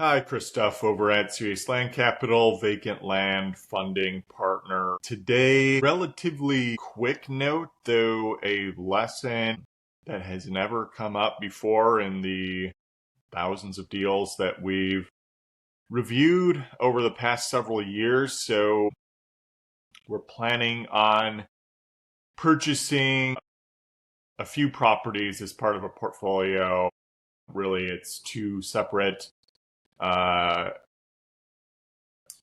Hi, Chris Duff over at Serious Land Capital, vacant land funding partner. Today, relatively quick note, though a lesson that has never come up before in the thousands of deals that we've reviewed over the past several years. So we're planning on purchasing a few properties as part of a portfolio. Really, it's two separate uh,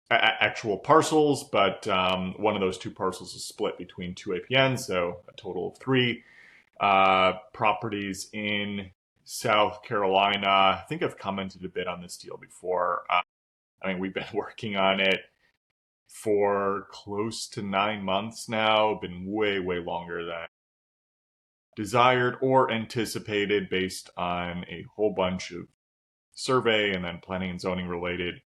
actual parcels, but one of those two parcels is split between two APNs, so a total of three properties in South Carolina. I think I've commented a bit on this deal before. We've been working on it for close to 9 months now, been way longer than desired or anticipated based on a whole bunch of survey and then planning and zoning related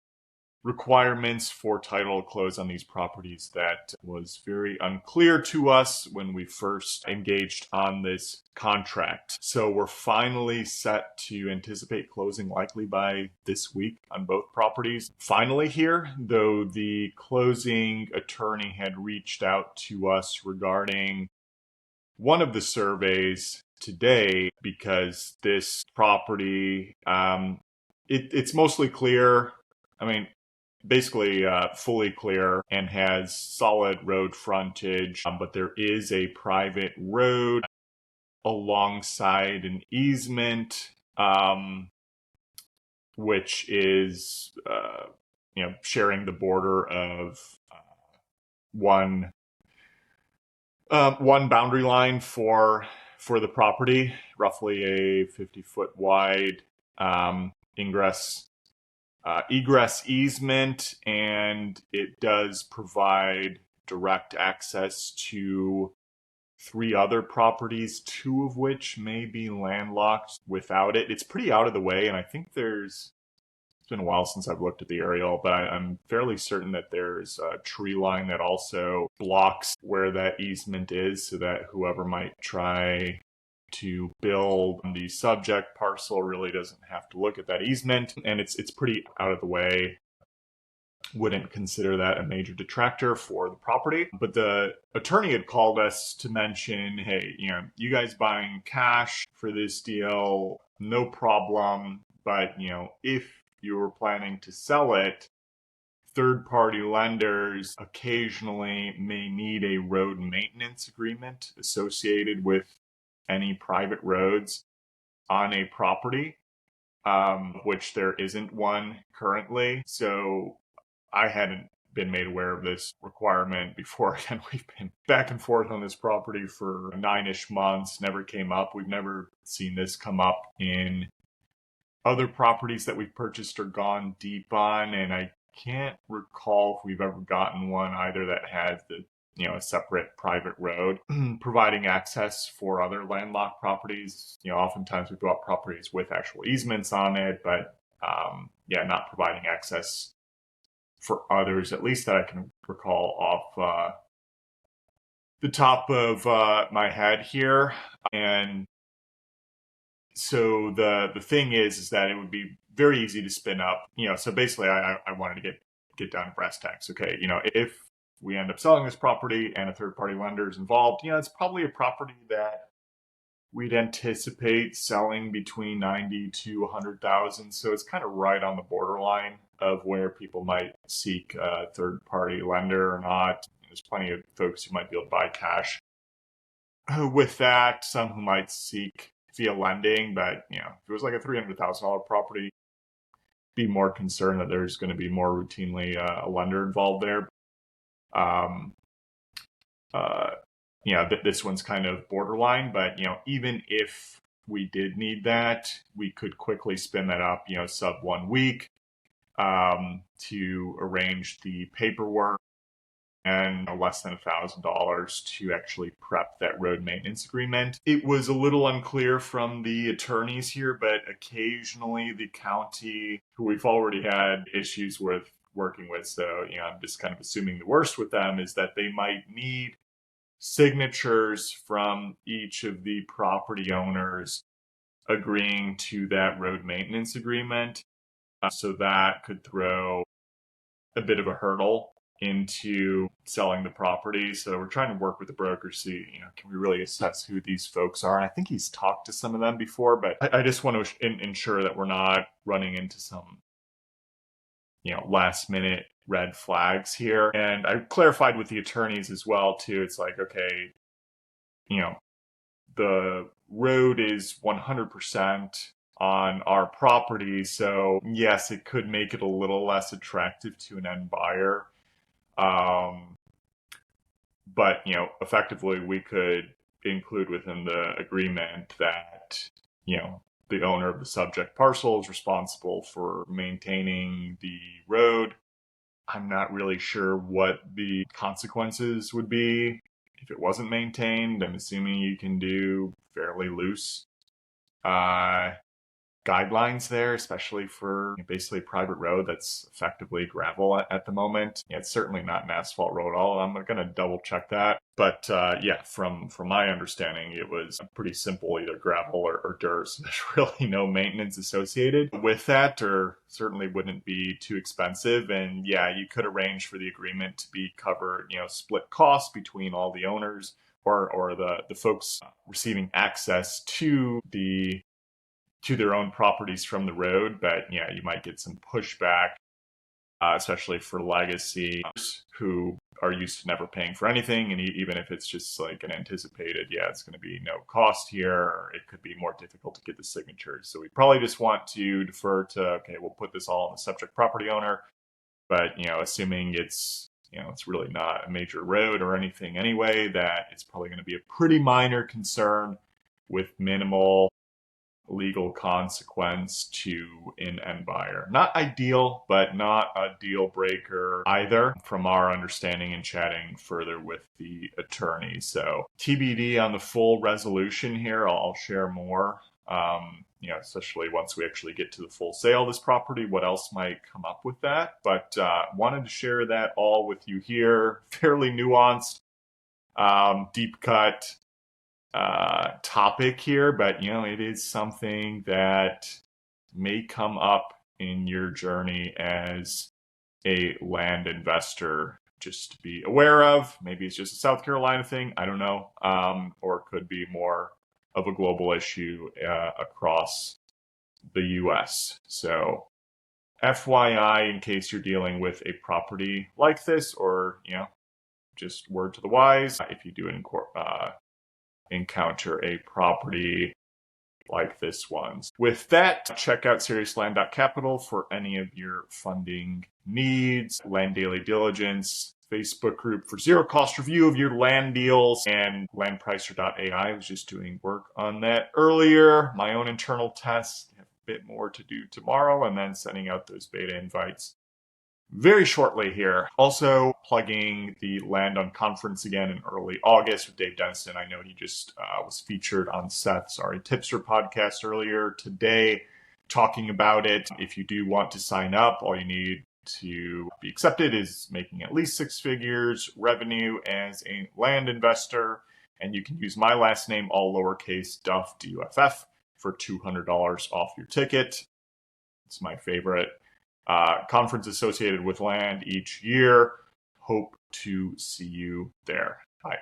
requirements for title close on these properties that was very unclear to us when we first engaged on this contract. So we're finally set to anticipate closing likely by this week on both properties. Finally here, though the closing attorney had reached out to us regarding one of the surveys today because this property, it's mostly clear. I mean, basically fully clear and has solid road frontage, but there is a private road alongside an easement, which is sharing the border of one one boundary line for the property, roughly a 50-foot wide ingress egress easement, and it does provide direct access to three other properties, two of which may be landlocked without it. It's pretty out of the way, and I think it's been a while since I've looked at the aerial, but I'm fairly certain that there's a tree line that also blocks where that easement is so that whoever might try to build the subject parcel really doesn't have to look at that easement, and it's pretty out of the way. Wouldn't consider that a major detractor for the property. But the attorney had called us to mention, hey, you guys buying cash for this deal, no problem. But, if you were planning to sell it, third party lenders occasionally may need a road maintenance agreement associated with any private roads on a property, which there isn't one currently. So I hadn't been made aware of this requirement before. Again, we've been back and forth on this property for 9-ish months, never came up. We've never seen this come up in other properties that we've purchased or gone deep on, and I can't recall if we've ever gotten one either that has a separate private road providing access for other landlocked properties. Oftentimes we bought properties with actual easements on it, but not providing access for others, at least that I can recall off the top of my head here. And so the thing is that it would be very easy to spin up. So basically, I wanted to get down to brass tacks. Okay, if we end up selling this property and a third party lender is involved, it's probably a property that we'd anticipate selling between 90 to 100,000. So it's kind of right on the borderline of where people might seek a third party lender or not. There's plenty of folks who might be able to buy cash with that, some who might seek via lending, but if it was like a $300,000 property, be more concerned that there's going to be more routinely a lender involved there. This one's kind of borderline, but even if we did need that, we could quickly spin that up, sub 1 week, to arrange the paperwork, and less than $1,000 to actually prep that road maintenance agreement. It was a little unclear from the attorneys here, but occasionally the county, who we've already had issues with working with, so I'm just kind of assuming the worst with them, is that they might need signatures from each of the property owners agreeing to that road maintenance agreement. So that could throw a bit of a hurdle into selling the property. So we're trying to work with the broker, see, can we really assess who these folks are? And I think he's talked to some of them before, but I just want to ensure that we're not running into some, last minute red flags here. And I clarified with the attorneys as well, too. It's like, okay, the road is 100% on our property. So yes, it could make it a little less attractive to an end buyer. But, effectively we could include within the agreement that, the owner of the subject parcel is responsible for maintaining the road. I'm not really sure what the consequences would be if it wasn't maintained. I'm assuming you can do fairly loose guidelines there, especially for basically a private road that's effectively gravel at the moment. Yeah, it's certainly not an asphalt road at all. I'm going to double check that. But yeah, from my understanding, it was pretty simple, either gravel or dirt. So there's really no maintenance associated with that, or certainly wouldn't be too expensive. And yeah, you could arrange for the agreement to be covered, split costs between all the owners or the folks receiving access to their own properties from the road. But yeah, you might get some pushback, especially for legacy who are used to never paying for anything. And even if it's just like an anticipated, it's going to be no cost here, or it could be more difficult to get the signatures. So we probably just want to defer to, okay, we'll put this all on the subject property owner. But, assuming it's really not a major road or anything anyway, that it's probably going to be a pretty minor concern with minimal legal consequence to an end buyer. Not ideal, but not a deal breaker either, from our understanding and chatting further with the attorney. So TBD on the full resolution here. I'll share more, especially once we actually get to the full sale of this property, what else might come up with that. But wanted to share that all with you here. Fairly nuanced, deep cut topic here, but it is something that may come up in your journey as a land investor, just to be aware of. Maybe it's just a South Carolina thing, I don't know, or it could be more of a global issue across the US. So FYI, in case you're dealing with a property like this, or just word to the wise, if you do encounter a property like this one. With that, check out seriousland.capital for any of your funding needs, land daily diligence, Facebook group for zero cost review of your land deals, and landpricer.ai. I was just doing work on that earlier. My own internal test, have a bit more to do tomorrow, and then sending out those beta invites very shortly here. Also plugging the Land On conference again in early August with Dave Denson. I know he just was featured on Seth's Tipster podcast earlier today talking about it. If you do want to sign up, all you need to be accepted is making at least 6 figures revenue as a land investor. And you can use my last name, all lowercase, Duff, D-U-F-F, for $200 off your ticket. It's my favorite conference associated with land each year. Hope to see you there. Bye.